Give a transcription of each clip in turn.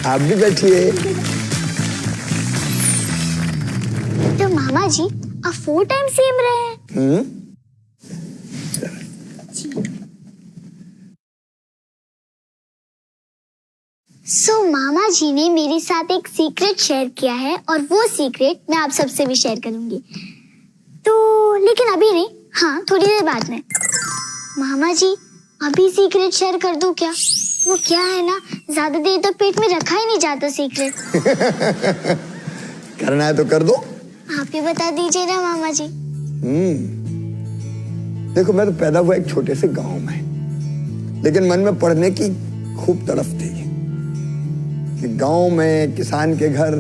आप भी बैठिए। तो मामा जी आप 4 टाइम सीएम रहे हैं। सो मामा जी ने मेरे साथ एक सीक्रेट शेयर किया है और वो सीक्रेट मैं आप सबसे भी शेयर करूंगी। तो लेकिन अभी नहीं, हाँ थोड़ी देर बाद में। मामा जी अभी सीक्रेट शेयर कर दूं क्या? वो क्या है ना, ज्यादा देर तक पेट में रखा ही नहीं जाता सीक्रेट। करना है तो कर दो। आप ही बता दीजिए ना मामा जी। देखो मैं तो पैदा हुआ एक छोटे से गांव में, लेकिन मन में पढ़ने की खूब तड़फ थी कि गांव में किसान के घर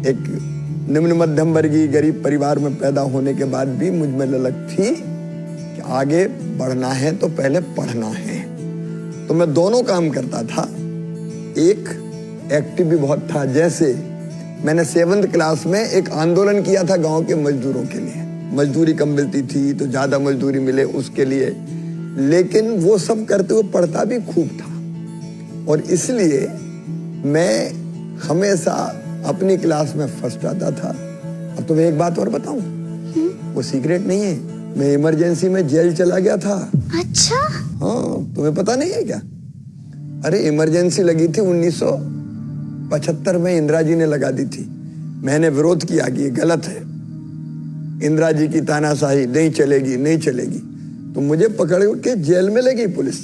एक निम्न मध्यम वर्गीय गरीब परिवार में पैदा होने के बाद भी मुझ में ललक थी कि आगे बढ़ना है तो पहले पढ़ना है। तो मैं दोनों काम करता था। एक एक्टिव भी बहुत था, जैसे मैंने 7th क्लास में एक आंदोलन किया था गांव के मजदूरों के लिए। मजदूरी कम मिलती थी तो ज्यादा मजदूरी मिले उसके लिए, लेकिन वो सब करते हुए पढ़ता भी खूब था और इसलिए मैं हमेशा अपनी क्लास में फर्स्ट आता था। अब तुम्हें एक बात और बताऊं, वो सीक्रेट नहीं है, मैं इमरजेंसी में जेल चला गया था। अच्छा? हाँ, तुम्हें पता नहीं है क्या? अरे इमरजेंसी लगी थी 1975 में, इंदिरा जी ने लगा दी थी। मैंने विरोध किया कि ये गलत है, इंदिरा जी की तानाशाही नहीं चलेगी नहीं चलेगी। तो मुझे पकड़ के जेल में ले गई पुलिस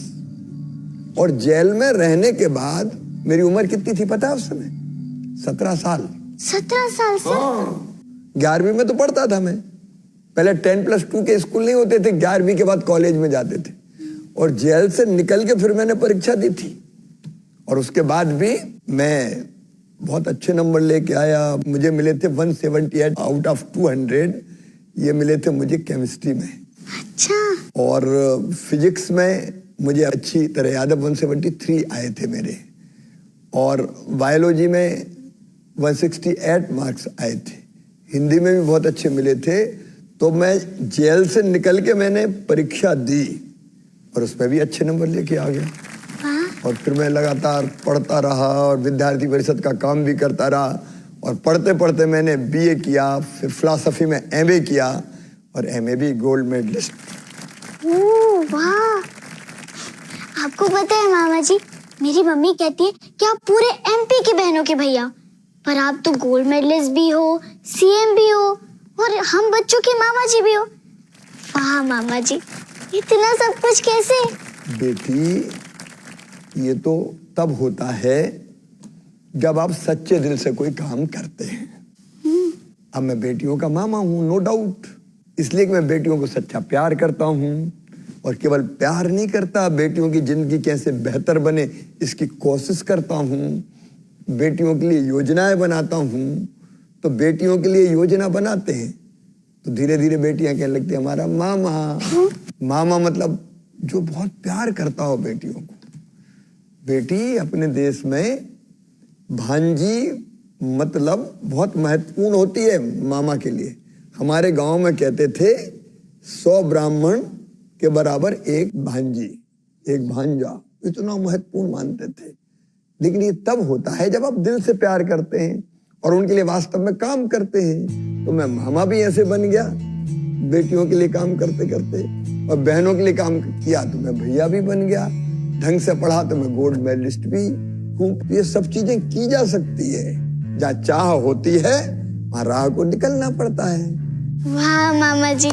और जेल में रहने के बाद मेरी उम्र कितनी थी पता है उस समय? 17 साल। 17 साल से? 11वीं में तो पढ़ता था मैं। पहले 10+2 के स्कूल नहीं होते थे, 11वीं के बाद कॉलेज में जाते थे। और जेल से निकल के फिर मैंने परीक्षा दी थी और उसके बाद भी मैं बहुत अच्छे नंबर लेके आया। मुझे मिले थे 178 आउट ऑफ 200, ये मिले थे मुझे केमिस्ट्री में। अच्छा। और फिजिक्स में मुझे अच्छी तरह याद है 173 आए थे मेरे, और बायोलॉजी में 168 मार्क्स आए थे। हिंदी में भी बहुत अच्छे मिले थे। तो मैं जेल से निकल के मैंने परीक्षा दी और उसमें भी अच्छे नंबर लेके आ गया। और फिर मैं लगातार पढ़ता रहा और विद्यार्थी परिषद का काम भी करता रहा और पढ़ते पढ़ते मैंने बीए किया, फिर फिलॉसफी में एमए किया और एमए भी गोल्ड मेडलिस्ट। ओह वाह! आपको पता है मामा जी, मेरी मम्मी कहती है कि आप पूरे एमपी की बहनों के भैया, पर आप तो गोल्ड मेडलिस्ट भी हो, सीएम भी हो और हम बच्चों के मामा जी भी हो। वाह मामा जी, इतना सब कुछ कैसे? बेटी ये तो तब होता है जब आप सच्चे दिल से कोई काम करते हैं। अब मैं बेटियों का मामा हूं, नो डाउट, इसलिए कि मैं बेटियों को सच्चा प्यार करता हूं और केवल प्यार नहीं करता, बेटियों की जिंदगी कैसे बेहतर बने इसकी कोशिश करता हूं। बेटियों के लिए योजनाएं बनाता हूं। तो बेटियों के लिए योजना बनाते हैं तो धीरे धीरे बेटियां कहने लगती है हमारा मामा। मामा मतलब जो बहुत प्यार करता हो बेटियों को। बेटी अपने देश में भांजी मतलब बहुत महत्वपूर्ण होती है मामा के लिए। हमारे गांव में कहते थे 100 ब्राह्मण के बराबर एक भांजी, एक भांजा, इतना महत्वपूर्ण मानते थे। लेकिन ये तब होता है जब आप दिल से प्यार करते हैं और उनके लिए वास्तव में काम करते हैं। तो मैं मामा भी ऐसे बन गया, बेटियों के लिए काम करते करते, और बहनों के लिए काम किया तो मैं भैया भी बन गया। ढंग से पढ़ा तो मैं गोल्ड मेडलिस्ट भी हूँ। ये सब चीजें की जा सकती है, जहाँ चाह होती है वहां राह को निकलना पड़ता है। वाह मामा जी।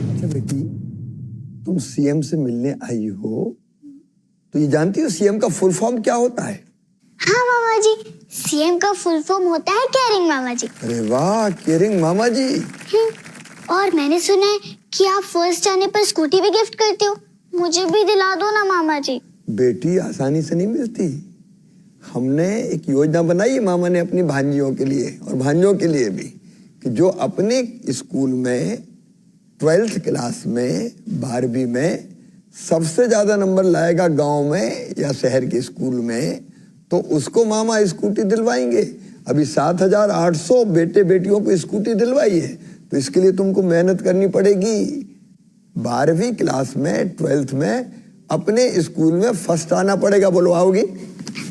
अच्छा बेटी, तुम सीएम से मिलने आई हो तो ये जानती हो सीएम का फुल फॉर्म क्या होता है? हाँ मामा जी, सीएम का फुल फॉर्म होता है केयरिंग मामा जी। अरे वाह, केयरिंग मामा जी। और मैंने सुना है कि आप फर्स्ट आने पर स्कूटी भी गिफ्ट करते हो, मुझे भी दिला दो ना मामा जी। बेटी आसानी से नहीं मिलती। हमने एक योजना बनाई मामा ने अपनी भांजियों के लिए और भांजों के लिए भी, कि जो अपने स्कूल में 12th क्लास में 12वीं में सबसे ज्यादा नंबर लाएगा गांव में या शहर के स्कूल में, तो उसको मामा स्कूटी दिलवाएंगे। अभी 7,800 बेटे बेटियों को स्कूटी दिलवाई है। तो इसके लिए तुमको मेहनत करनी पड़ेगी। 12वीं क्लास में 12th में अपने स्कूल में फर्स्ट आना पड़ेगा, बोलो आओगी?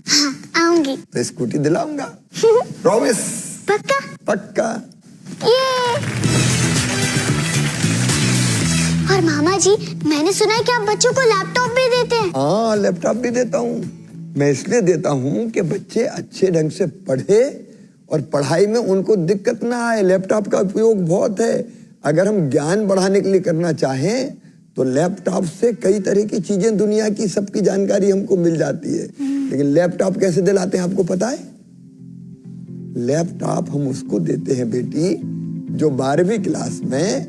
हाँ आऊंगी। तो स्कूटी दिलाऊंगा। प्रॉमिस? पक्का? पक्का। ये और मामा जी, मैंने सुना है कि आप बच्चों को लैपटॉप भी देते हैं। हाँ, लैपटॉप भी देता हूँ। मैं इसलिए देता हूँ कि बच्चे अच्छे ढंग से पढ़े और पढ़ाई में उनको दिक्कत ना आए। लैपटॉप का उपयोग बहुत है। अगर हम ज्ञान बढ़ाने के लिए करना चाहें तो लैपटॉप से कई तरह की चीजें, दुनिया की सबकी जानकारी हमको मिल जाती है। लेकिन लैपटॉप कैसे दिलाते हैं आपको पता है? लैपटॉप हम उसको देते हैं बेटी जो 12वीं क्लास में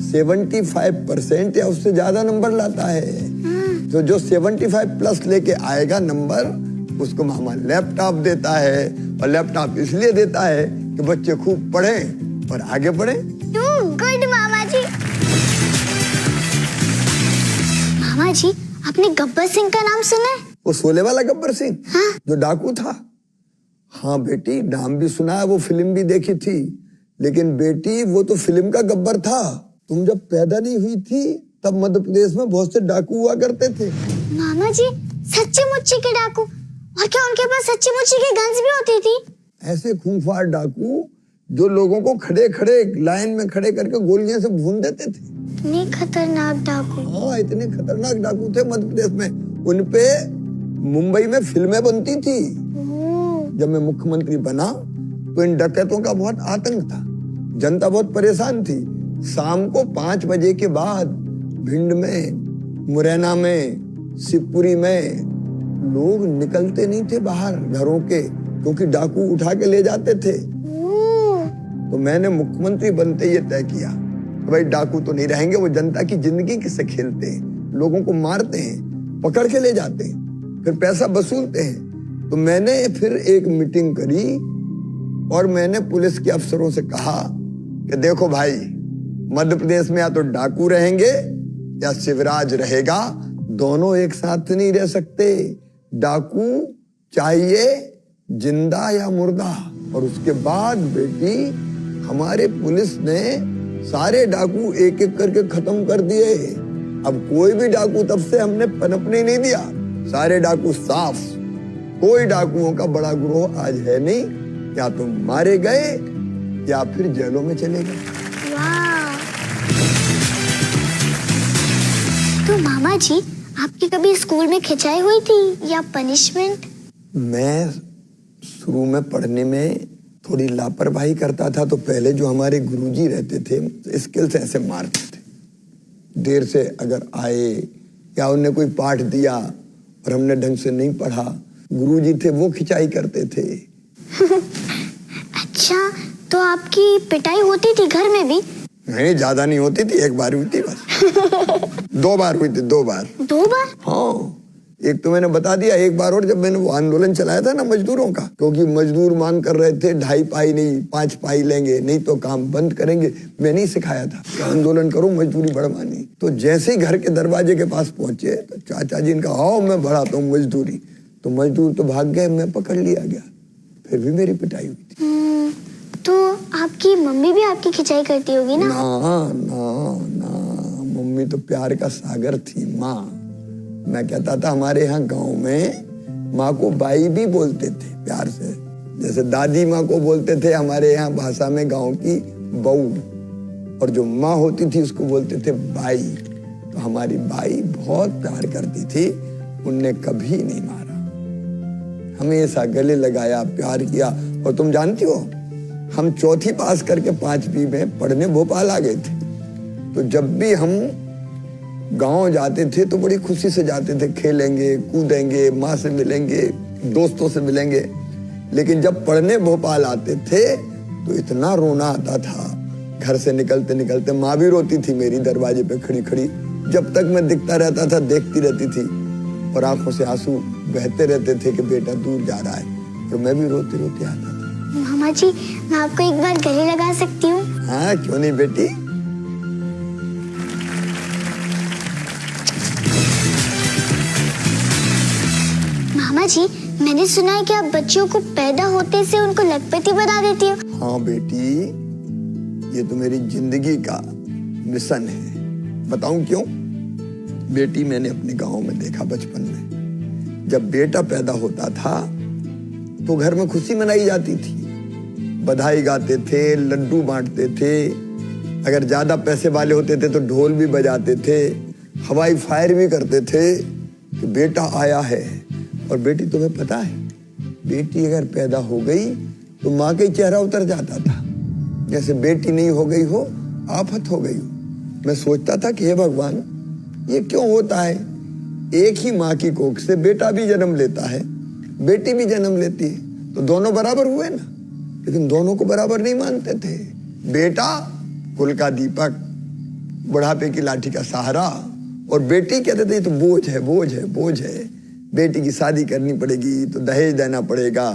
75% या उससे ज्यादा नंबर लाता है। तो जो 75 प्लस लेके आएगा नंबर, उसको मामा लैपटॉप देता है। और लैपटॉप इसलिए देता है कि बच्चे खूब पढ़ें और आगे बढ़ें। गुड मामा जी। मामा जी, आपने गब्बर सिंह का नाम सुना है? वो शोले वाला गब्बर सिंह? हाँ? जो डाकू था? हाँ बेटी, नाम भी सुना है, वो फिल्म भी देखी थी। लेकिन बेटी वो तो फिल्म का गब्बर था। तुम जब पैदा नहीं हुई थी तब मध्य प्रदेश में बहुत से डाकू हुआ करते थे। मामा जी, सच्चे मुच्चे के डाकू? और क्या उनके पास सच्चे मुच्चे की गन्स भी होती थी? ऐसे खूंखार डाकू जो लोगों को खड़े खड़े लाइन में खड़े करके गोलियां से भून देते थे। इतने खतरनाक डाकू? हाँ, इतने खतरनाक डाकू थे मध्य प्रदेश में। उनपे मुंबई में फिल्में बनती थी। जब मैं मुख्यमंत्री बना तो इन डकैतों का बहुत आतंक था। जनता बहुत परेशान थी। शाम को 5 बजे के बाद भिंड में, मुरैना में, शिवपुरी में लोग निकलते नहीं थे बाहर घरों के, क्योंकि डाकू उठा के ले जाते थे। तो मैंने मुख्यमंत्री बनते ये तय किया, भाई डाकू तो नहीं रहेंगे, वो जनता की जिंदगी किससे खेलते हैं, लोगों को मारते हैं, पकड़ के ले जाते हैं, फिर पैसा वसूलते हैं। तो मैंने फिर एक मीटिंग करी और मैंने पुलिस के अफसरों से कहा कि देखो भाई, मध्य प्रदेश में या तो डाकू रहेंगे या शिवराज रहेगा, दोनों एक साथ नहीं रह सकते। डाकू चाहिए जिंदा या मुर्दा। और उसके बाद बेटी हमारे पुलिस ने सारे डाकू एक एक करके खत्म कर दिए। अब कोई भी डाकू तब से हमने पनपने नहीं दिया, सारे डाकू साफ। कोई डाकुओं का बड़ा गिरोह आज है नहीं, या तो मारे गए या फिर जेलों में चले गए। वाह! तो मामा जी, आपकी कभी स्कूल में खिंचाई हुई थी या पनिशमेंट? मैं शुरू में पढ़ने में थोड़ी लापरवाही करता था, तो पहले जो हमारे गुरुजी रहते थे स्केल से ऐसे मारते थे। देर से अगर आए या उन्हें कोई पाठ दिया और हमने ढंग से नहीं पढ़ा, गुरुजी थे वो खिंचाई करते थे। अच्छा, तो आपकी पिटाई होती थी घर में भी? नहीं, ज्यादा नहीं होती थी, एक बार हुई थी बस। 2 बार हुई थी, 2 बार। 2 बार? हाँ, एक तो मैंने बता दिया, एक बार और जब मैंने वो आंदोलन चलाया था ना मजदूरों का, क्योंकि मजदूर मांग कर रहे थे 2.5 पाई नहीं 5 पाई लेंगे, नहीं तो काम बंद करेंगे। मैंने ही सिखाया था कि आंदोलन करो, मजदूरी बढ़वानी। तो जैसे ही घर के दरवाजे के पास पहुंचे तो चाचा जी ने कहा, आओ मैं बढ़ाता हूँ मजदूरी। तो मजदूर तो भाग गए, मैं पकड़ लिया गया, फिर भी मेरी पिटाई हुई थी। तो आपकी मम्मी भी आपकी खिंचाई करती होगी ना? ना ना, मम्मी तो प्यार का सागर थी। माँ, मैं कहता था हमारे यहाँ गांव में माँ को बाई भी बोलते थे प्यार से, जैसे दादी माँ को बोलते थे हमारे यहाँ भाषा में गांव की बहू, और जो माँ होती थी उसको बोलते थे बाई। तो हमारी बाई बहुत प्यार करती थी, उनने कभी नहीं मारा, हमेशा गले लगाया, प्यार किया। और तुम जानती हो, हम 4th पास करके 5वीं में पढ़ने भोपाल आ गए थे। तो जब भी हम गांव जाते थे तो बड़ी खुशी से जाते थे, खेलेंगे कूदेंगे, माँ से मिलेंगे, दोस्तों से मिलेंगे। लेकिन जब पढ़ने भोपाल आते थे तो इतना रोना आता था, घर से निकलते निकलते। माँ भी रोती थी मेरी, दरवाजे पे खड़ी खड़ी, जब तक मैं दिखता रहता था देखती रहती थी, और आंखों से आंसू बहते रहते थे कि बेटा दूर जा रहा है, और मैं भी रोते रोते आता था। मामा जी, मैं आपको एक बार गले लगा सकती हूँ? हाँ, क्यों नहीं बेटी। मामा जी, मैंने सुना है कि आप बच्चों को पैदा होते से उनको लखपति बना देती हो। हाँ बेटी, ये तो मेरी जिंदगी का मिशन है। बताऊं क्यों? बेटी मैंने अपने गांव में देखा बचपन में। जब बेटा पैदा होता था तो घर में खुशी मनाई जाती थी, बधाई गाते थे, लड्डू बांटते थे, अगर ज्यादा पैसे वाले होते थे तो ढोल भी बजाते थे, हवाई फायर भी करते थे कि बेटा आया है। और बेटी, तुम्हें पता है, बेटी अगर पैदा हो गई तो माँ का चेहरा उतर जाता था, जैसे बेटी नहीं हो गई हो, आफत हो गई हो। मैं सोचता था कि हे भगवान, ये क्यों होता है? एक ही माँ की कोख से बेटा भी जन्म लेता है, बेटी भी जन्म लेती है, तो दोनों बराबर हुए ना। लेकिन दोनों को बराबर नहीं मानते थे। बेटा कुल का दीपक, बुढ़ापे की लाठी का सहारा, और बेटी कहते थे तो बोझ है, बोझ है, बोझ है, बेटी की शादी करनी पड़ेगी तो दहेज देना पड़ेगा,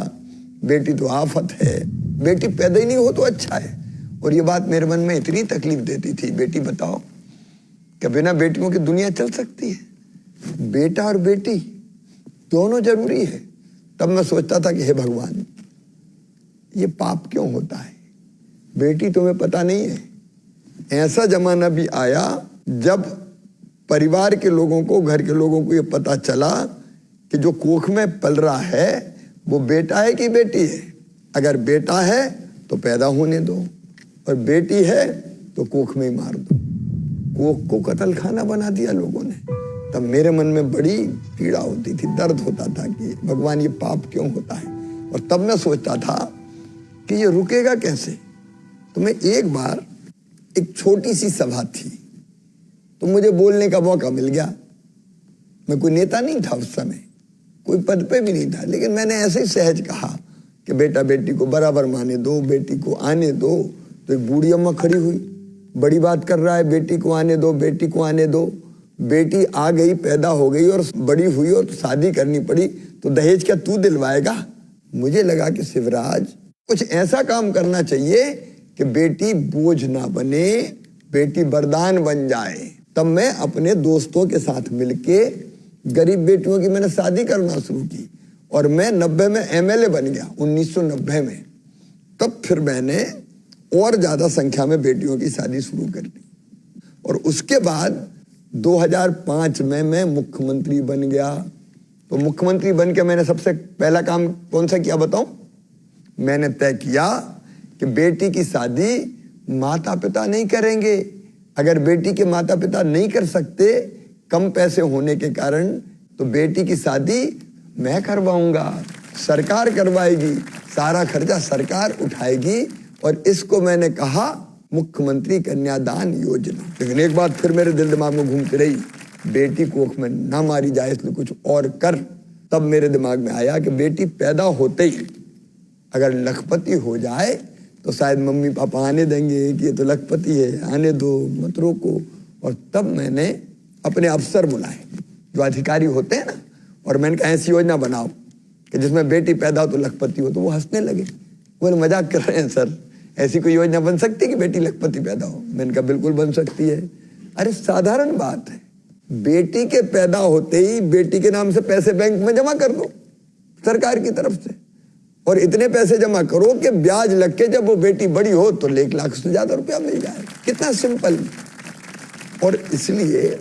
बेटी तो आफत है, बेटी पैदा ही नहीं हो तो अच्छा है। और ये बात मेरे मन में इतनी तकलीफ देती थी। बेटी बताओ, क्या बिना बेटियों की दुनिया चल सकती है? बेटा और बेटी दोनों जरूरी है। तब मैं सोचता था कि हे भगवान, ये पाप क्यों होता है? बेटी, तुम्हें पता नहीं है, ऐसा जमाना भी आया जब परिवार के लोगों को, घर के लोगों को ये पता चला कि जो कोख में पल रहा है वो बेटा है कि बेटी है। अगर बेटा है तो पैदा होने दो, और बेटी है तो कोख में ही मार दो। कोख को कत्ल खाना बना दिया लोगों ने। तब मेरे मन में बड़ी पीड़ा होती थी, दर्द होता था कि भगवान, ये पाप क्यों होता है? और तब मैं सोचता था कि ये रुकेगा कैसे। तो मैं एक बार, एक छोटी सी सभा थी तो मुझे बोलने का मौका मिल गया। मैं कोई नेता नहीं था उस समय, कोई पद पे भी नहीं था, लेकिन मैंने ऐसे ही सहज कहा कि बेटा बेटी को बराबर माने दो, बेटी को आने दो। तो एक बूढ़ी अम्मा खड़ी हुई, बड़ी बात कर रहा है, बेटी को आने दो, बेटी को आने दो। बेटी आ गई, पैदा हो गई और बड़ी हुई और शादी करनी पड़ी, तो दहेज क्या तू दिलवाएगा? मुझे लगा कि शिवराज, कुछ ऐसा काम करना चाहिए कि बेटी बोझ ना बने, बेटी वरदान बन जाए। तब मैं अपने दोस्तों के साथ मिलके गरीब बेटियों की मैंने शादी करना शुरू की, और मैं 90 में एमएलए बन गया, 1990 में। तब फिर मैंने और ज्यादा संख्या में बेटियों की शादी शुरू कर दी। और उसके बाद 2005 में मैं मुख्यमंत्री बन गया। तो मुख्यमंत्री बन के मैंने सबसे पहला काम कौन सा किया बताऊं? मैंने तय किया कि बेटी की शादी माता पिता नहीं करेंगे। अगर बेटी के माता पिता नहीं कर सकते, कम पैसे होने के कारण, तो बेटी की शादी मैं करवाऊंगा, सरकार करवाएगी, सारा खर्चा सरकार उठाएगी। और इसको मैंने कहा मुख्यमंत्री कन्यादान योजना। लेकिन एक बात फिर मेरे दिल दिमाग में घूमती रही, बेटी कोख में ना मारी जाए, इसलिए कुछ और कर। तब मेरे दिमाग में आया कि बेटी पैदा होते ही अगर लखपति हो जाए तो शायद मम्मी पापा आने देंगे कि ये तो लखपति है, आने दो, मत रोको। और तब मैंने अपने अफसर बुलाए, जो अधिकारी होते हैं ना, और मैंने कहा ऐसी योजना बनाओ कि जिसमें बेटी पैदा हो तो लखपति हो। तो वो हंसने लगे, वो मजाक कर रहे हैं सर, ऐसी कोई योजना बन सकती है कि बेटी लखपति पैदा हो? मैंने कहा बिल्कुल बन सकती है। अरे साधारण बात है, बेटी के पैदा होते ही बेटी के नाम से पैसे बैंक में जमा कर दो सरकार की तरफ से, और इतने पैसे जमा करो कि ब्याज लग के जब वो बेटी बड़ी हो तो 1 लाख से ज्यादा रुपया मिल जाए। कितना सिंपल। और इसलिए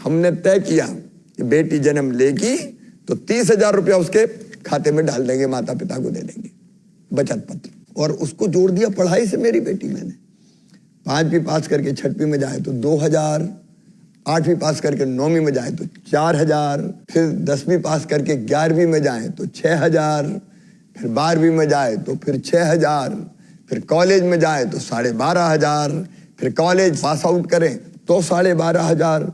हमने तय किया कि बेटी जन्म लेगी तो 30,000 रुपया उसके खाते में डाल देंगे, माता पिता को दे देंगे, बचत पत्र। और उसको जोड़ दिया पढ़ाई से। मेरी बेटी मैंने 5वीं पास करके 6वीं में जाए तो 2,000, 8वीं पास करके 9वीं में जाए तो 4,000, फिर 10वीं पास करके 11वीं में जाए तो 6,000, फिर 12वीं में जाए तो फिर 6,000, फिर कॉलेज में जाए तो 12,500, फिर कॉलेज पास आउट करें तो 12,500।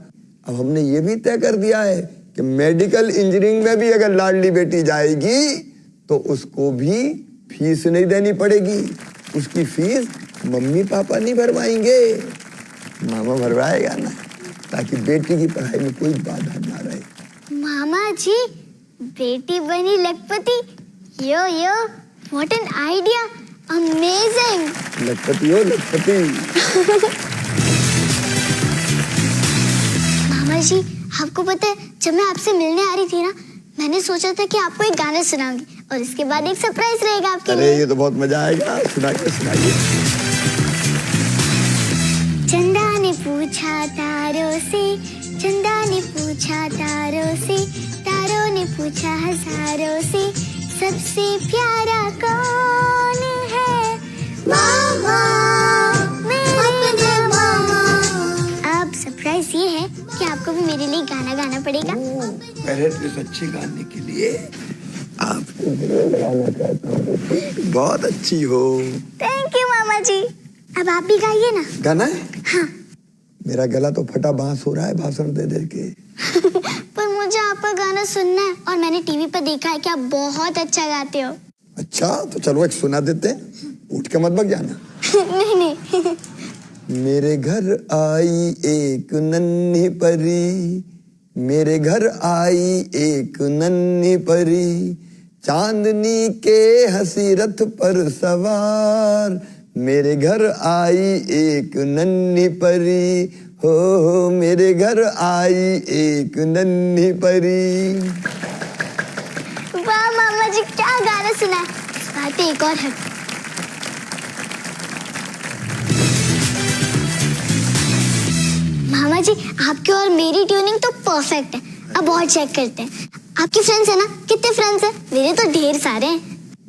अब हमने ये भी तय कर दिया है कि मेडिकल इंजीनियरिंग में भी अगर लाडली बेटी जाएगी तो उसको भी फीस नहीं देनी पड़ेगी, उसकी फीस मम्मी पापा नहीं भरवाएंगे, मामा भरवाएगा ना, ताकि बेटी की पढ़ाई में कोई बाधा ना रहे। मामा जी, बेटी बनी लखपति। यो यो, व्हाट एन आइडिया, अमेजिंग। लखपति हो लखपति। मामा जी, आपको पता है, जब मैं आपसे मिलने आ रही थी ना, मैंने सोचा था कि आपको एक गाना सुनाऊंगी और इसके बाद एक सरप्राइज रहेगा आपके लिए। अरे ये तो बहुत मजा आएगा, सुनाइए सुनाइए। चंदा ने पूछा तारों से, चंदा ने पूछा तारों से, तारों ने पूछा हजारों से, सबसे प्यारा कौन है? मामा, मेरे मामा। अब सरप्राइज ये है कि आपको भी मेरे लिए गाना गाना पड़ेगा। पहले इस अच्छे गाने के लिए आपको गाना चाहता हूँ। बहुत अच्छी हो। थैंक यू मामा जी। अब आप भी गाइए ना। गाना है? हाँ। मेरा गला तो फटा बांस हो रहा है भाषण दे दे के। पर मुझे आपका गाना सुनना है और मैंने टीवी पर देखा है कि आप बहुत अच्छा गाते हो। अच्छा तो चलो एक सुना देते हैं, उठ के मत भग जाना। नहीं नहीं। मेरे घर आई एक नन्ही परी, मेरे घर आई एक नन्ही परी, चांदनी के हंसी रथ पर सवार। मेरे घर आई एक नन्ही परी, हो मेरे घर आई एक नन्ही परी। वाह मामा जी, क्या गाना सुना है। इस बार पे एक और है। मामा जी, आपकी और मेरी ट्यूनिंग तो परफेक्ट है। अब और चेक करते हैं। आपके फ्रेंड्स है ना? कितने फ्रेंड्स हैं? मेरे तो ढेर सारे हैं।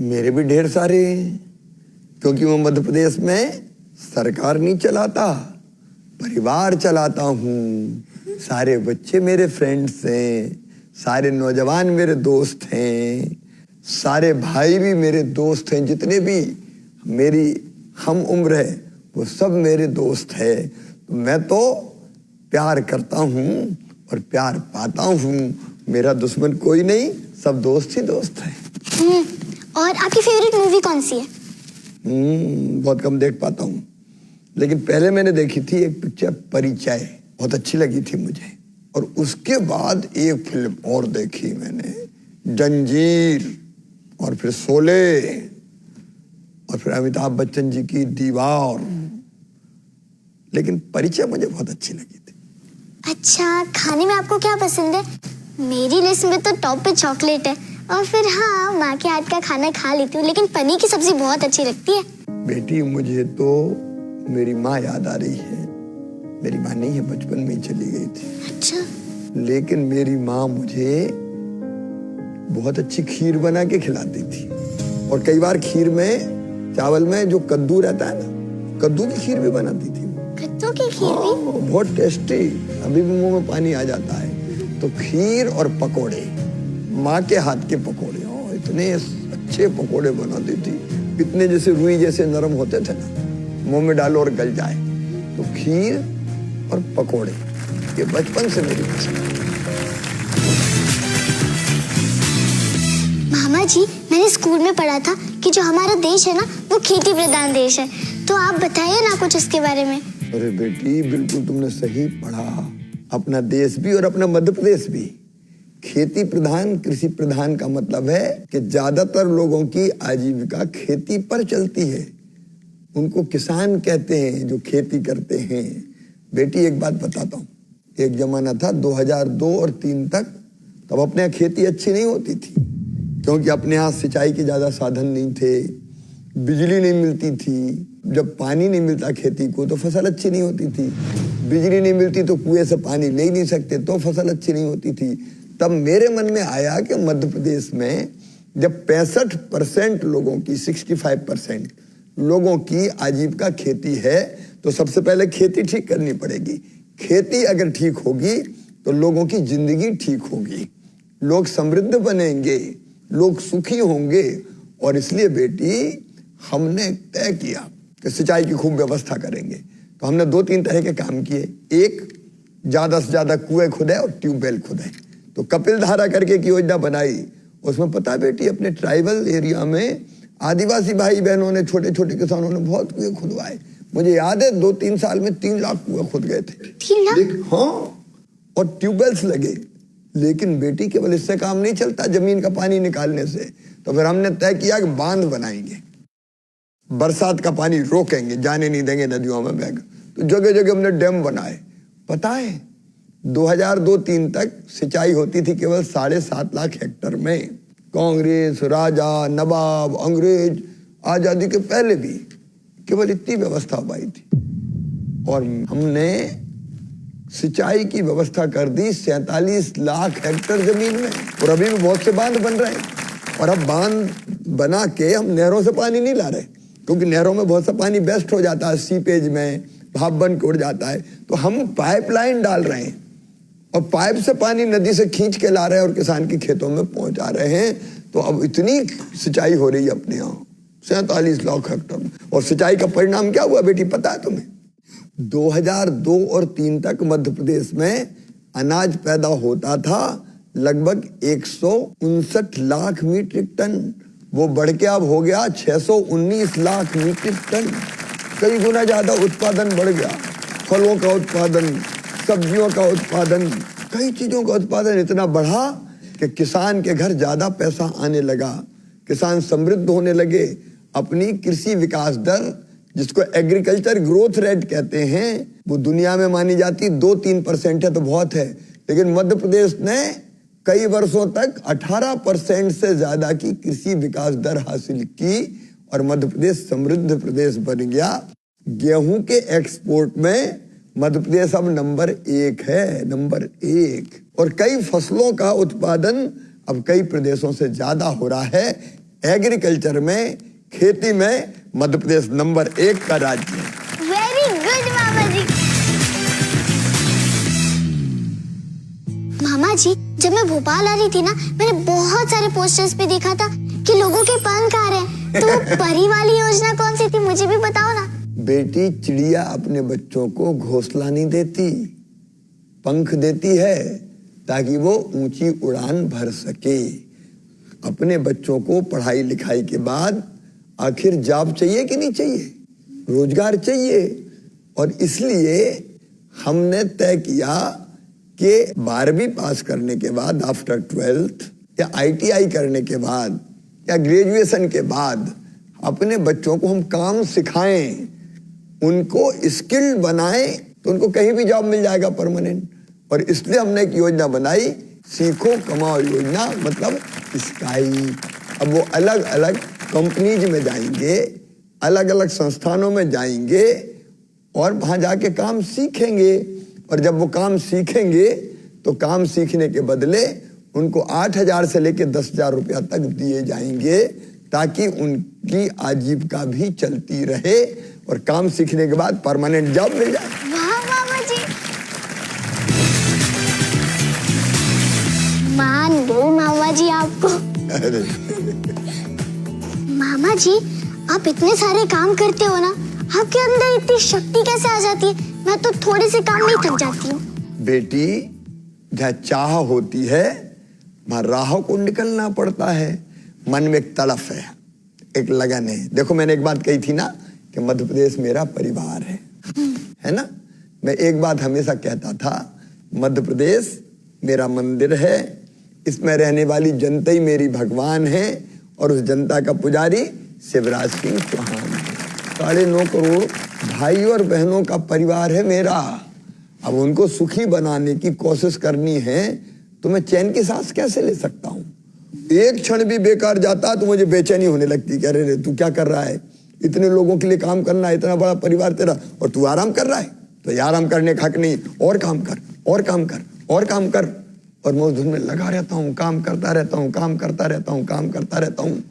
मेरे भी ढेर सारे हैं, क्योंकि मैं मध्य प्रदेश में सरकार नहीं चलाता, परिवार चलाता हूँ। सारे बच्चे मेरे फ्रेंड्स हैं, सारे नौजवान मेरे दोस्त हैं, सारे भाई भी मेरे दोस्त हैं। जितने भी मेरी हम उम्र है वो सब मेरे दोस्त है। तो मैं तो प्यार करता हूँ और प्यार पाता हूँ। मेरा दुश्मन कोई नहीं, सब दोस्त ही दोस्त हैं। और आपकी फेवरेट मूवी कौन सी है? बहुत कम देख पाता हूँ, लेकिन पहले मैंने देखी थी एक पिक्चर परिचय, बहुत अच्छी लगी थी मुझे। और उसके बाद एक फिल्म और देखी मैंने, जंजीर, और फिर शोले, और फिर अमिताभ बच्चन जी की दीवार। लेकिन परिचय मुझे बहुत अच्छी लगी थी। अच्छा, खाने में आपको क्या पसंद है? मेरी लिस्ट में तो टॉप पे चॉकलेट है, और फिर हाँ, माँ के हाथ का खाना खा लेती हूँ, लेकिन पनीर की सब्जी बहुत अच्छी लगती है। बेटी, मुझे तो मेरी माँ याद आ रही है। मेरी माँ नहीं है, बचपन में ही चली गई थी। अच्छा। लेकिन मेरी माँ मुझे बहुत अच्छी खीर बना के खिलाती थी। और कई बार खीर में, चावल में जो कद्दू रहता है ना, कद्दू की खीर भी बनाती थी। कद्दू की खीर भी? बहुत टेस्टी, अभी भी मुंह में पानी आ जाता है। तो खीर और पकोड़े, माँ के हाथ के पकोड़े, इतने अच्छे पकोड़े बनाती थी, इतने जैसे रुई जैसे नरम होते थे ना, मुंह में डालो और गल जाए। तो खीर और पकोड़े ये बचपन से मेरी पसंद है। मामा जी, मैंने स्कूल में पढ़ा था कि जो हमारा देश है ना, वो खेती प्रधान देश है। तो आप बताइए ना कुछ इसके बारे में। अरे बेटी, बिल्कुल तुमने सही पढ़ा। अपना देश भी और अपना मध्य प्रदेश भी खेती प्रधान, कृषि प्रधान का मतलब है कि ज्यादातर लोगों की आजीविका खेती पर चलती है। उनको किसान कहते हैं जो खेती करते हैं। बेटी, एक बात बताता हूँ, एक जमाना था 2002 और 3 तक, तब अपने यहाँ खेती अच्छी नहीं होती थी, क्योंकि अपने यहाँ सिंचाई के ज्यादा साधन नहीं थे, बिजली नहीं मिलती थी। जब पानी नहीं मिलता खेती को तो फसल अच्छी नहीं होती थी, बिजली नहीं मिलती तो कुएं से पानी ले ही नहीं सकते तो फसल अच्छी नहीं होती थी। तब मेरे मन में आया कि मध्य प्रदेश में जब 65% लोगों की, 65% लोगों की आजीविका खेती है, तो सबसे पहले खेती ठीक करनी पड़ेगी। खेती अगर ठीक होगी तो लोगों की जिंदगी ठीक होगी, लोग समृद्ध बनेंगे, लोग सुखी होंगे। और इसलिए बेटी, हमने तय किया कि सिंचाई की खूब व्यवस्था करेंगे। तो हमने 2-3 तरह के काम किए। एक, ज्यादा से ज्यादा कुएं खुदे और ट्यूबवेल खुदे। तो कपिल धारा करके की योजना बनाई। उसमें पता बेटी, अपने ट्राइबल एरिया में आदिवासी भाई बहनों ने, छोटे छोटे किसानों ने बहुत कुएं खुदवाए। मुझे याद है 2-3 साल में 3 लाख कुएं खुद गए थे। 3 लाख? हाँ, और ट्यूबवेल्स लगे। लेकिन बेटी, केवल इससे काम नहीं चलता, जमीन का पानी निकालने से। तो फिर हमने तय किया कि बांध बनाएंगे, बरसात का पानी रोकेंगे, जाने नहीं देंगे नदियों में बहकर। तो जगह जगह हमने डैम बनाए। पता है 2002-3 तक सिंचाई होती थी केवल 7.5 लाख हेक्टेयर में। कांग्रेस, राजा, नवाब, अंग्रेज, आजादी के पहले भी केवल इतनी व्यवस्था पाई थी। और हमने सिंचाई की व्यवस्था कर दी 47 लाख हेक्टेयर जमीन में। और अभी भी बहुत से बांध बन रहे हैं। और अब बांध बना के हम नहरों से पानी नहीं ला रहे, क्योंकि नहरों में बहुत सा पानी वेस्ट हो जाता है, सीपेज में भाप बन के उड़ जाता है। तो हम पाइपलाइन डाल रहे हैं और पाइप से पानी नदी से खींच के ला रहे हैं और किसान के खेतों में पहुंचा रहे हैं। तो अब इतनी सिंचाई हो रही है अपने यहाँ 47 लाख हेक्टेयर। और सिंचाई का परिणाम क्या हुआ बेटी, पता है तुम्हें? 2002 और 3 तक मध्य प्रदेश में अनाज पैदा होता था लगभग 159 लाख मीट्रिक टन। वो बढ़ के अब हो गया 619 लाख मीट्रिक टन। कई गुना ज्यादा उत्पादन बढ़ गया। फलों का उत्पादन, सब्जियों का उत्पादन, कई चीजों का उत्पादन इतना बढ़ा कि किसान के घर ज्यादा पैसा आने लगा, किसान समृद्ध होने लगे। अपनी कृषि विकास दर, जिसको एग्रीकल्चर ग्रोथ रेट कहते हैं, वो दुनिया में मानी जाती 2-3% है तो बहुत है, लेकिन मध्य प्रदेश ने कई वर्षों तक 18% से ज्यादा की कृषि विकास दर हासिल की और मध्य प्रदेश समृद्ध प्रदेश बन गया। गेहूं के एक्सपोर्ट में मध्य प्रदेश अब नंबर 1 है, नंबर 1। और कई फसलों का उत्पादन अब कई प्रदेशों से ज्यादा हो रहा है। एग्रीकल्चर में, खेती में मध्य प्रदेश नंबर 1 का राज्य है। वेरी गुड मामा जी। मामा जी, जब मैं भोपाल आ रही थी ना, मैंने बहुत सारे पोस्टर्स पे देखा था कि लोगों के पान खा रहे हैं। तो परी वाली योजना कौन सी थी, मुझे भी बताओ ना। बेटी, चिड़िया अपने बच्चों को घोंसला नहीं देती, पंख देती है ताकि वो ऊंची उड़ान भर सके। अपने बच्चों को पढ़ाई लिखाई के बाद आखिर जॉब चाहिए कि नहीं चाहिए, रोजगार चाहिए। और इसलिए हमने तय किया कि 12वीं पास करने के बाद, आफ्टर 12th या ITI करने के बाद या ग्रेजुएशन के बाद अपने बच्चों को हम काम सिखाएं, उनको स्किल्ड बनाएं, तो उनको कहीं भी जॉब मिल जाएगा परमानेंट। और इसलिए हमने एक योजना बनाई, सीखो कमाओ योजना, मतलब स्काई। अब वो अलग अलग कंपनीज में जाएंगे, अलग अलग संस्थानों में जाएंगे और वहां जाके काम सीखेंगे। और जब वो काम सीखेंगे तो काम सीखने के बदले उनको 8,000 से लेकर 10,000 रुपया तक दिए जाएंगे, ताकि उनकी आजीविका भी चलती रहे और काम सीखने के बाद परमानेंट जॉब मिल जाए। वाह मामा जी, मान गए मामा जी आपको। मामा जी, आप इतने सारे काम करते हो ना, आपके अंदर इतनी शक्ति कैसे आ जाती है? मैं तो थोड़े से काम में थक जाती हूँ। बेटी, जहाँ चाह होती है वहां राह को निकलना पड़ता है। मन में एक तड़फ है, एक लगन है। देखो, मैंने एक बात कही थी ना कि मध्य प्रदेश मेरा परिवार है ना। मैं एक बात हमेशा कहता था, मध्य प्रदेश मेरा मंदिर है, इसमें रहने वाली जनता ही मेरी भगवान है और उस जनता का पुजारी शिवराज सिंह चौहान है। 9.5 करोड़ भाई और बहनों का परिवार है मेरा। अब उनको सुखी बनाने की कोशिश करनी है तो मैं चैन की सांस कैसे ले सकता हूँ? एक क्षण भी बेकार जाता तो मुझे बेचैनी होने लगती कि अरे तू क्या कर रहा है, इतने लोगों के लिए काम करना है, इतना बड़ा परिवार तेरा, और तू आराम कर रहा है। तो ये आराम करने का हक नहीं, और काम कर, और काम कर, और काम कर। और मैं उस धुन में लगा रहता हूँ, काम करता रहता हूँ, काम करता रहता हूँ, काम करता रहता हूँ,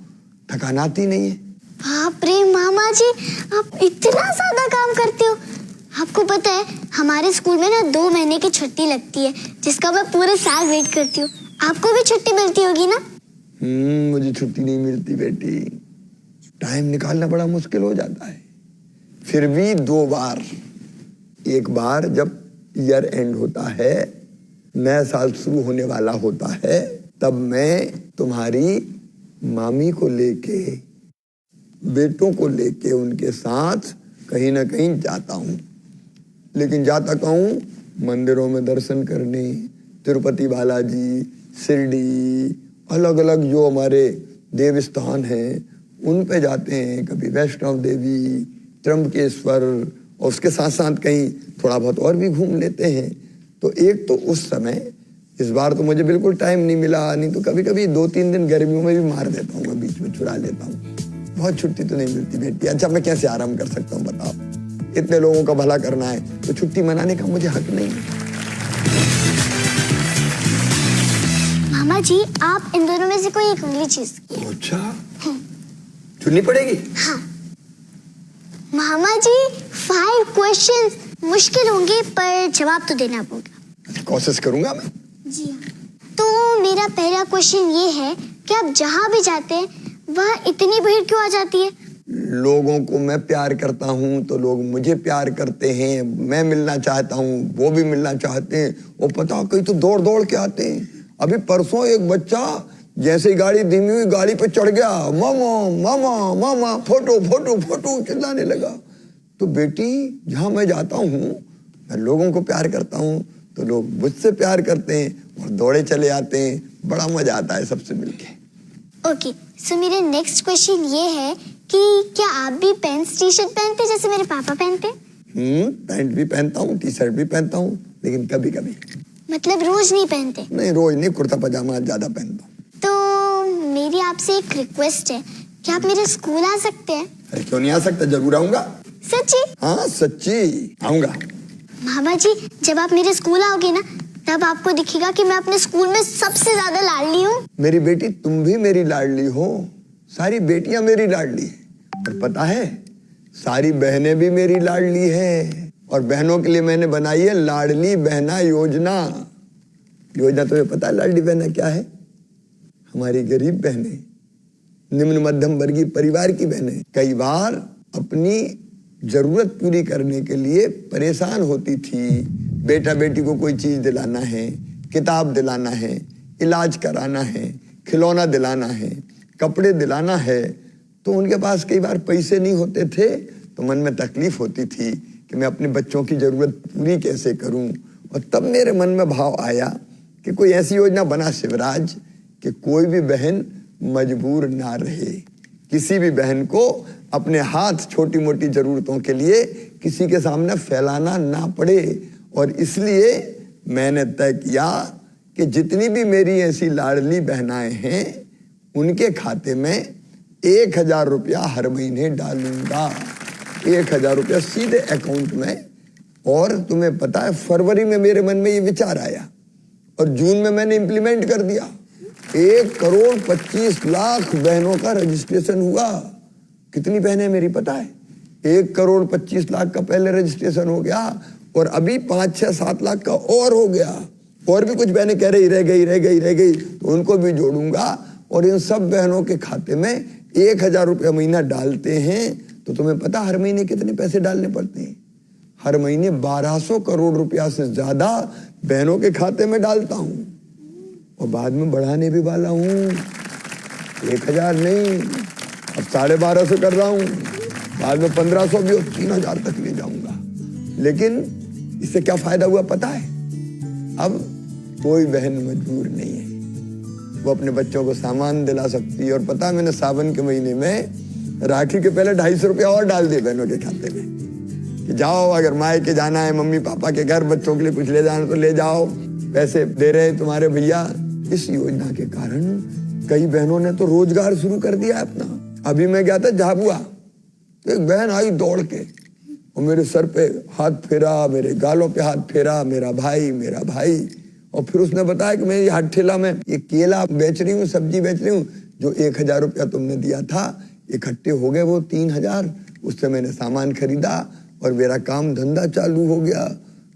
थकान आती नहीं है। बाप रे मामा जी, आप इतना ज्यादा काम करते हो। आपको पता है, हमारे स्कूल में ना 2 महीने की छुट्टी लगती है, जिसका मैं पूरे साल वेट करती हूँ। आपको भी छुट्टी मिलती होगी ना? मुझे छुट्टी नहीं मिलती बेटी, टाइम निकालना बड़ा मुश्किल हो जाता है। फिर भी 2 बार, एक बार जब ईयर एंड होता है, नया साल शुरू होने वाला होता है, तब मैं तुम्हारी मामी को लेके, बेटों को लेके उनके साथ कहीं ना कहीं जाता हूँ। लेकिन जाता कहूँ मंदिरों में दर्शन करने, तिरुपति बालाजी, शिरडी, अलग अलग जो हमारे देव स्थान हैं उन पे जाते हैं। कभी वैष्णव देवी, त्र्यंबकेश्वर, और उसके साथ साथ कहीं थोड़ा बहुत और भी घूम लेते हैं। तो एक तो उस समय, इस बार तो मुझे बिल्कुल टाइम नहीं मिला, नहीं तो कभी कभी 2-3 दिन गर्मियों में भी मार देता हूँ, मैं बीच में छुड़ा लेता हूँ। बहुत छुट्टी तो नहीं मिलती बेटी। अच्छा, मैं कैसे आराम कर सकता हूँ बताओ? इतने लोगों का भला करना है तो छुट्टी मनाने का मुझे हक नहीं है। मामा जी, आप इन दोनों में से कोई एक उंगली चीज की। अच्छा, चुननी पड़ेगी। हाँ मामा जी, 5 क्वेश्चंस मुश्किल होंगे पर जवाब तो देना होगा। कोशिश करूंगा मैं। जी तो मेरा पहला क्वेश्चन ये है कि आप जहाँ भी जाते हैं वह इतनी भीड़ क्यों आ जाती है? लोगों को मैं प्यार करता हूँ तो लोग मुझे प्यार करते हैं। मैं मिलना चाहता हूँ, वो भी मिलना चाहते हैं। वो पता कहीं तो दौड़ दौड़ के आते हैं। अभी परसों एक बच्चा जैसे ही गाड़ी धीमी हुई गाड़ी पे चढ़ गया, मामा मामा मामा, फोटो फोटो फोटो चिल्लाने लगा। तो बेटी, जहाँ मैं जाता हूँ मैं लोगों को प्यार करता हूँ तो लोग मुझसे प्यार करते हैं और दौड़े चले आते हैं। बड़ा मजा आता है सबसे मिलके। ओके, सो मेरा नेक्स्ट क्वेश्चन ये है कि क्या आप भी पैंट्स टी शर्ट पहनते हैं जैसे मेरे पापा पहनते हैं? पैंट भी पहनता हूँ, टी शर्ट भी पहनता हूँ, लेकिन कभी कभी। मतलब रोज नहीं पहनते? नहीं, रोज नहीं, कुर्ता पजामा ज्यादा पहनता हूँ। तो मेरी आपसे एक रिक्वेस्ट है कि आप मेरे स्कूल आ सकते हैं? अरे क्यों नहीं आ सकता, जरूर आऊंगा। सच्ची? हाँ सच्ची आऊंगा। मामा जी, जब आप मेरे स्कूल आओगे ना तब आपको दिखेगा कि मैं अपने स्कूल में सबसे ज्यादा लाडली हूँ। मेरी बेटी, तुम भी मेरी लाडली हो। सारी बेटियां मेरी लाडली है। और पता है, सारी बहनें भी मेरी लाडली है। और बहनों के लिए मैंने बनाई है लाडली बहना योजना। योजना तुम्हें पता है लाडली बहना क्या है? हमारी गरीब बहनें, निम्न मध्यम वर्गीय परिवार की बहनें कई बार अपनी जरूरत पूरी करने के लिए परेशान होती थी। बेटा बेटी को कोई चीज दिलाना है, किताब दिलाना है, इलाज कराना है, खिलौना दिलाना है, कपड़े दिलाना है, तो उनके पास कई बार पैसे नहीं होते थे। तो मन में तकलीफ होती थी कि मैं अपने बच्चों की जरूरत पूरी कैसे करूं। और तब मेरे मन में भाव आया कि कोई ऐसी योजना बना शिवराज कि कोई भी बहन मजबूर ना रहे। किसी भी बहन को अपने हाथ छोटी मोटी जरूरतों के लिए किसी के सामने फैलाना ना पड़े। और इसलिए मैंने तय किया कि जितनी भी मेरी ऐसी लाडली बहनाएं हैं उनके खाते में 1000 रुपया हर महीने डालूंगा। 1000 रुपया सीधे अकाउंट में। और तुम्हें पता है, फरवरी में मेरे मन में ये विचार आया और जून में मैंने इंप्लीमेंट कर दिया। 1,25,00,000 बहनों का रजिस्ट्रेशन हुआ। कितनी बहनें मेरी पता है? 1,25,00,000 का पहले रजिस्ट्रेशन हो गया और अभी 5-6-7 लाख का और हो गया। और भी कुछ बहनें कह रही रह गई, तो उनको भी जोड़ूंगा। और इन सब बहनों के खाते में 1000 रुपया महीना डालते हैं। तो तुम्हें पता हर महीने कितने पैसे डालने पड़ते हैं? हर महीने 1200 करोड़ रुपया से ज्यादा बहनों के खाते में डालता हूं। और बाद में बढ़ाने भी वाला हूं। 1000 नहीं, अब 1250 कर रहा हूं। बाद में 1500 भी और 3000 तक ले जाऊंगा। लेकिन इससे क्या फायदा हुआ पता है? अब कोई बहन मजबूर नहीं है, वो अपने बच्चों को सामान दिला सकती है। और पता है, मैंने सावन के महीने में राखी के पहले 250 रुपया और डाल दिए बहनों के खाते में कि जाओ, अगर मायके जाना है, मम्मी पापा के घर, बच्चों के लिए कुछ ले जाना तो ले जाओ, पैसे दे रहे हैं तुम्हारे भैया। इस योजना के कारण कई बहनों ने तो रोजगार शुरू कर दिया अपना। अभी मैं गया था झाबुआ, तो एक बहन आई दौड़ के और मेरे सर पे हाथ फेरा, मेरे गालों पे हाथ फेरा, मेरा भाई। और फिर उसने बताया कि मैं ये हाथ ठेला में ये केला बेच रही हूँ, सब्जी बेच रही हूँ। जो 1000 रुपया तुमने दिया था, इकट्ठे हो गए वो 3000। उससे मैंने सामान खरीदा और मेरा काम धंधा चालू हो गया।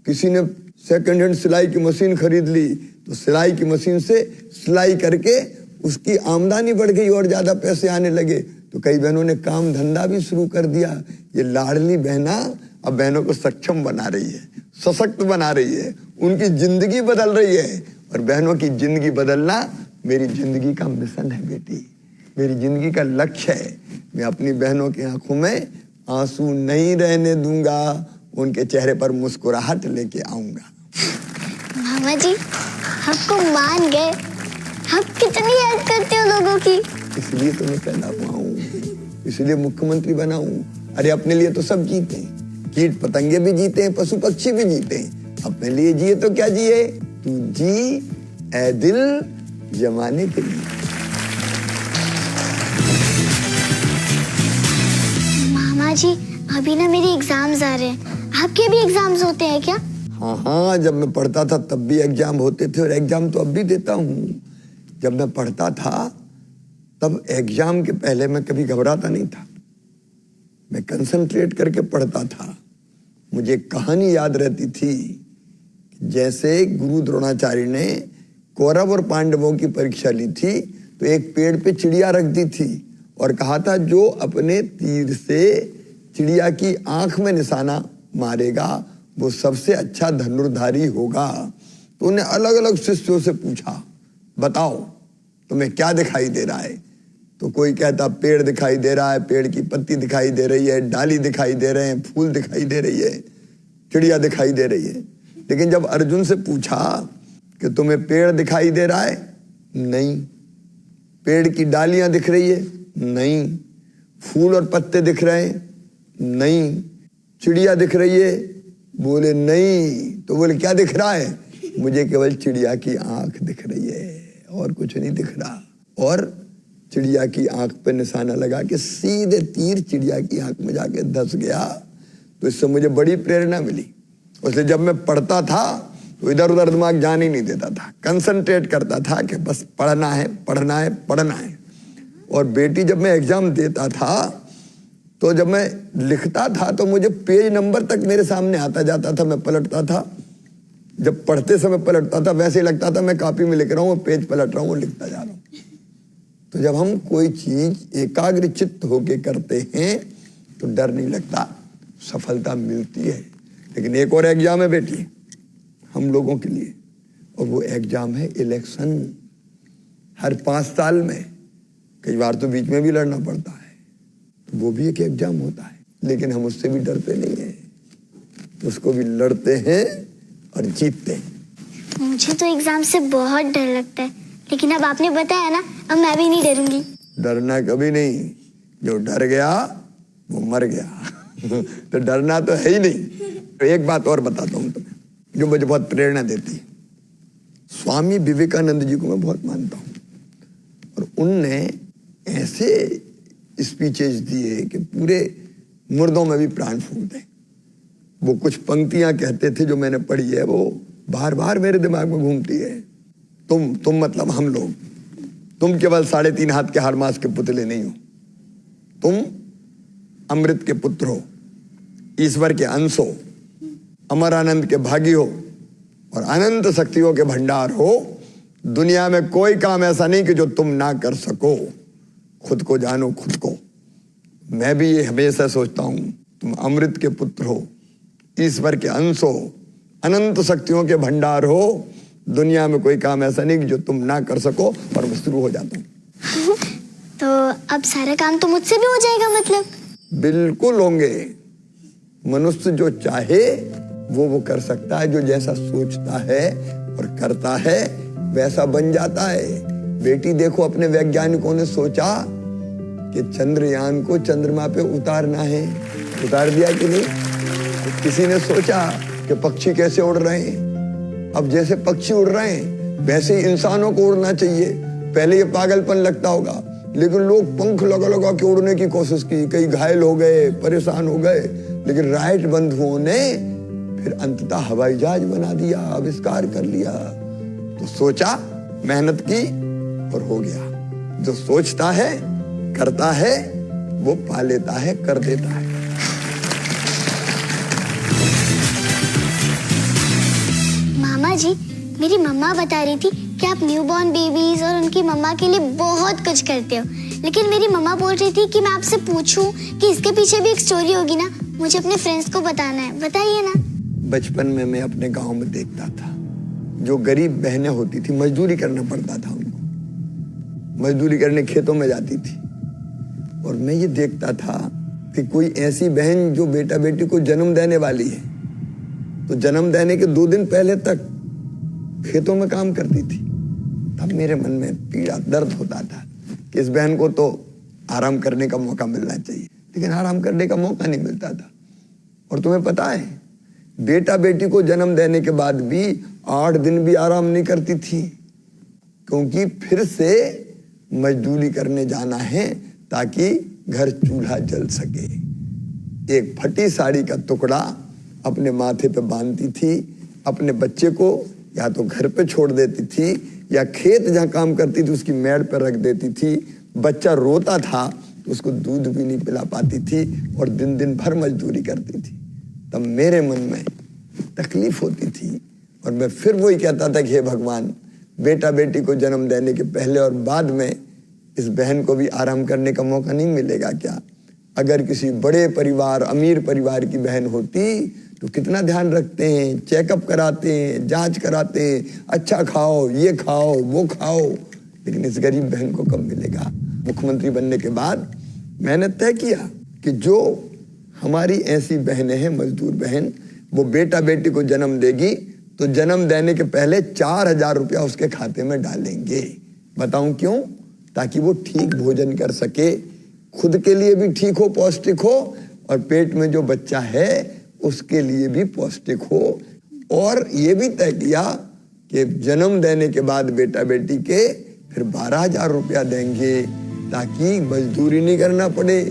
किसी ने सेकंड हैंड सिलाई की मशीन खरीद ली, तो सिलाई की मशीन से सिलाई करके उसकी आमदनी बढ़ गई और ज्यादा पैसे आने लगे। तो कई बहनों ने काम धंधा भी शुरू कर दिया। ये लाडली बहना अब बहनों को सक्षम बना रही है, सशक्त बना रही है, उनकी जिंदगी बदल रही है। और बहनों की जिंदगी बदलना मेरी जिंदगी का मिशन है बेटी, मेरी जिंदगी का लक्ष्य है। मैं अपनी बहनों की आंखों में आंसू नहीं रहने दूंगा, उनके चेहरे पर मुस्कुराहट लेके आऊंगा। मामा जी, आपको मान गए। आप कितनी हेल्प करते हो लोगों की। इसलिए तो मैं पैदा हुआ हूँ, इसलिए मुख्यमंत्री बना हूँ। अरे अपने लिए तो सब जीते हैं, कीट पतंगे भी जीते हैं, पशु पक्षी भी जीते हैं। अपने लिए जिए तो क्या जिए, तू जी ए दिल जमाने के लिए। मामा जी, अभी ना मेरे एग्जाम्स आ रहे हैं। आपके भी एग्जाम्स होते हैं क्या? हाँ हाँ, जब मैं पढ़ता था तब भी एग्जाम होते थे और एग्जाम तो अब भी देता हूँ। जब मैं पढ़ता था तब एग्जाम के पहले मैं कभी घबराता नहीं था, मैं कंसंट्रेट करके पढ़ता था। मुझे कहानी याद रहती थी, जैसे गुरु द्रोणाचार्य ने कौरव और पांडवों की परीक्षा ली थी तो एक पेड़ पे चिड़िया रख दी थी और कहा था जो अपने तीर से चिड़िया की आंख में निशाना मारेगा वो सबसे अच्छा धनुर्धारी होगा। तो उन्हें अलग अलग शिष्यों से पूछा, बताओ तुम्हें क्या दिखाई दे रहा है? तो कोई कहता पेड़ दिखाई दे रहा है, पेड़ की पत्ती दिखाई दे रही है, डाली दिखाई दे रहे हैं, फूल दिखाई दे रही है, चिड़िया दिखाई दे रही है। लेकिन जब अर्जुन से पूछा कि तुम्हें पेड़ दिखाई दे रहा है? नहीं। पेड़ की डालियां दिख रही है? नहीं। फूल और पत्ते दिख रहे हैं? नहीं। चिड़िया दिख रही है? बोले नहीं। तो बोले क्या दिख रहा है? मुझे केवल चिड़िया की आंख दिख रही है और कुछ नहीं दिख रहा। और चिड़िया की आंख पे निशाना लगा के सीधे तीर चिड़िया की आंख में जाके धंस गया। तो इससे मुझे बड़ी प्रेरणा मिली। इसलिए जब मैं पढ़ता था तो इधर उधर दिमाग जाने ही नहीं देता था, कंसंट्रेट करता था कि बस पढ़ना है पढ़ना है पढ़ना है। और बेटी जब मैं एग्जाम देता था तो जब मैं लिखता था तो मुझे पेज नंबर तक मेरे सामने आता जाता था, मैं पलटता था। जब पढ़ते समय पलटता था वैसे ही लगता था मैं कॉपी में लिख रहा हूँ, पेज पलट रहा हूँ, लिखता जा रहा हूँ। तो जब हम कोई चीज एकाग्र चित्त होके करते हैं तो डर नहीं लगता, सफलता मिलती है। लेकिन एक और एग्जाम है बेटी हम लोगों के लिए, और वो एग्जाम है इलेक्शन। हर 5 साल में, कई बार तो बीच में भी लड़ना पड़ता है, तो वो भी एक एग्जाम होता है। लेकिन हम उससे भी डरते नहीं हैं, उसको भी लड़ते हैं और जीतते हैं। मुझे तो एग्जाम से बहुत डर लगता है, लेकिन अब आपने बताया ना, अब मैं भी नहीं डरूंगी। डरना कभी नहीं, जो डर गया वो मर गया। तो डरना तो है ही नहीं। तो एक बात और बताता हूँ तुम्हें जो मुझे बहुत प्रेरणा देती है। स्वामी विवेकानंद जी को मैं बहुत मानता हूँ और उनने ऐसे स्पीचेस दिए कि पूरे मुर्दों में भी प्राण फूक दें। वो कुछ पंक्तियां कहते थे जो मैंने पढ़ी है, वो बार बार मेरे दिमाग में घूमती है। तुम मतलब हम लोग, तुम केवल 3.5 हाथ के हारमास के पुतले नहीं हो, तुम अमृत के पुत्र हो, ईश्वर के अंश हो, अमर आनंद के भागी हो और अनंत शक्तियों के भंडार हो। दुनिया में कोई काम ऐसा नहीं कि जो तुम ना कर सको। खुद को जानो, खुद को। मैं भी ये हमेशा सोचता हूं, तुम अमृत के पुत्र हो, ईश्वर के अंश हो, अनंत शक्तियों के भंडार हो। दुनिया में कोई काम ऐसा नहीं कि जो तुम ना कर सको। और मैं शुरू हो जाता हूं। तो अब सारा काम तो मुझसे भी हो जाएगा मतलब? बिल्कुल होंगे। मनुष्य जो चाहे वो कर सकता है, जो जैसा सोचता है और करता है वैसा बन जाता है। बेटी देखो, अपने वैज्ञानिकों ने सोचा कि चंद्रयान को चंद्रमा पे उतारना है, उतार दिया कि नहीं? तो किसी ने सोचा कि पक्षी कैसे उड़ रहे हैं, अब जैसे पक्षी उड़ रहे हैं वैसे ही इंसानों को उड़ना चाहिए। पहले ये पागलपन लगता होगा, लेकिन लोग पंख लगा लगा के उड़ने की कोशिश की, कई घायल हो गए, परेशान हो गए। लेकिन राइट बंधुओं ने फिर अंततः हवाई जहाज बना दिया, आविष्कार कर लिया। तो सोचा, मेहनत की और हो गया। जो सोचता है, करता है, वो पा लेता है, कर देता है। मामा जी, मेरी मम्मा बता रही थी कि आप न्यूबॉर्न बेबीज और उनकी मम्मा के लिए बहुत कुछ करते हो। लेकिन मेरी मम्मा बोल रही थी कि मैं आपसे पूछूं कि इसके पीछे भी एक स्टोरी होगी ना, मुझे अपने फ्रेंड्स को बताना है। बताइए ना। बचपन में मैं अपने गांव में देखता था, जो गरीब बहनें होती थी, मजदूरी करना पड़ता था उनको, मजदूरी करने खेतों में जाती थी। और मैं ये देखता था कि कोई ऐसी बहन जो बेटा बेटी को जन्म देने वाली है, तो जन्म देने के 2 दिन पहले तक खेतों में काम करती थी। तब मेरे मन में पीड़ा, दर्द होता था कि इस बहन को तो आराम करने का मौका मिलना चाहिए, लेकिन आराम करने का मौका नहीं मिलता था। और तुम्हें पता है, बेटा बेटी को जन्म देने के बाद भी 8 दिन भी आराम नहीं करती थी, क्योंकि फिर से मजदूरी करने जाना है ताकि घर चूल्हा जल सके। एक फटी साड़ी का टुकड़ा अपने माथे पे बांधती थी, अपने बच्चे को या तो घर पे छोड़ देती थी या खेत जहाँ काम करती थी उसकी मेड़ पर रख देती थी। बच्चा रोता था तो उसको दूध भी नहीं पिला पाती थी और दिन दिन भर मजदूरी करती थी। तब मेरे मन में तकलीफ होती थी और मैं फिर वही कहता था कि हे भगवान, बेटा बेटी को जन्म देने के पहले और बाद में इस बहन को भी आराम करने का मौका नहीं मिलेगा क्या? अगर किसी बड़े परिवार, अमीर परिवार की बहन होती तो कितना ध्यान रखते हैं, चेकअप कराते हैं, जांच कराते हैं, अच्छा खाओ, ये खाओ, वो खाओ। लेकिन इस गरीब बहन को कब मिलेगा? मुख्यमंत्री बनने के बाद मैंने तय किया कि जो हमारी ऐसी बहनें हैं, मजदूर बहन, वो बेटा बेटी को जन्म देगी तो जन्म देने के पहले 4,000 रुपया उसके खाते में डालेंगे। बताऊं क्यों? ताकि वो ठीक भोजन कर सके, खुद के लिए भी ठीक हो, पौष्टिक हो, और पेट में जो बच्चा है उसके लिए भी पौष्टिक हो। और ये भी तय किया कि जन्म देने के बाद बेटा बेटी के फिर 12,000 रुपया देंगे ताकि मजदूरी नहीं करना पड़े।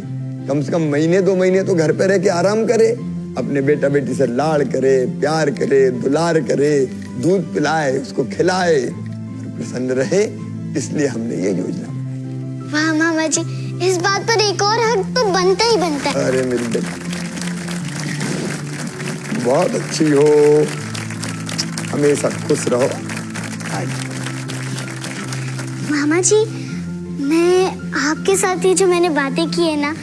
कम से कम महीने 2 महीने तो घर पे रह के आराम करे, अपने बेटा बेटी से लाड़ करे, प्यार करे, दुलार करे, दूध पिलाए, उसको खिलाए और प्रसन्न रहे। इसलिए हमने ये योजना बनाई। वाह मामा जी, इस बात पर एक और हक तो बनता ही बनता है। अरे मेरी बेटी बहुत अच्छी हो, हमेशा खुश रहो। मामा जी, मैं आपके साथ ये जो मैंने बातें की है ना,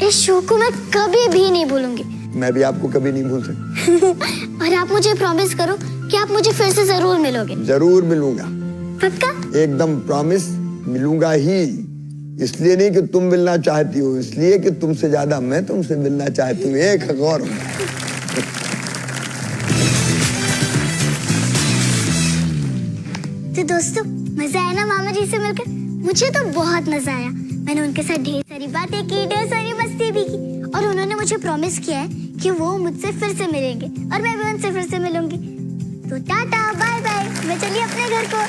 इस शो को मैं कभी भी नहीं भूलूंगी। मैं भी आपको कभी नहीं भूल सकता। और आप मुझे प्रॉमिस करो कि आप मुझे फिर से जरूर मिलोगे। जरूर मिलूंगा, पक्का? एकदम प्रॉमिस, मिलूंगा ही। इसलिए नहीं कि तुम मिलना चाहती हो, इसलिए कि तुमसे ज्यादा मैं तुमसे मिलना चाहती हूँ। एक गौर तो दोस्तों, मजा आया ना मामा जी से मिलकर? मुझे तो बहुत मजा आया। मैंने उनके साथ ढेर सारी बातें की, ढेर सारी मस्ती भी की, और उन्होंने मुझे प्रॉमिस किया है कि वो मुझसे फिर से मिलेंगे और मैं भी उनसे फिर से मिलूंगी। तो टाटा बाय बाय, मैं चली अपने घर को।